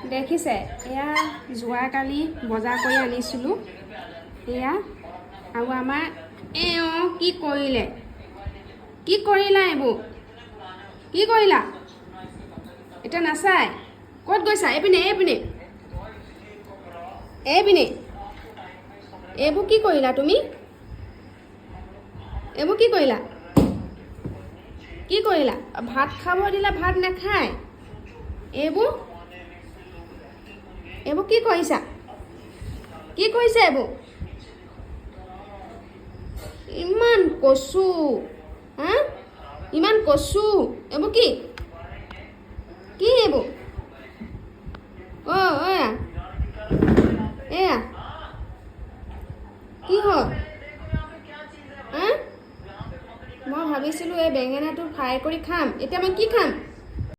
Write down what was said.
দেখিছে এয়া যোৱাকালি বজাৰ কৰি আনিছিলোঁ এয়া আৰু আমাৰ কি কৰিলে কি কৰিলা এইবোৰ কি কৰিলা এতিয়া নাচাই ক'ত গৈছা এইপিনে এইপিনে এইপিনে এইবোৰ কি কৰিলা তুমি এইবোৰ কি কৰিলা ভাত খাব দিলে ভাত নাখায় এইবোৰ কি কৰিছা এইবোৰ ইমান কচু হা ইমান কচু এইবোৰ কি এইবোৰ এয়া কি হ'ল হা মই ভাবিছিলোঁ এই বেঙেনাটো ফ্ৰাই কৰি খাম এতিয়া মই কি খাম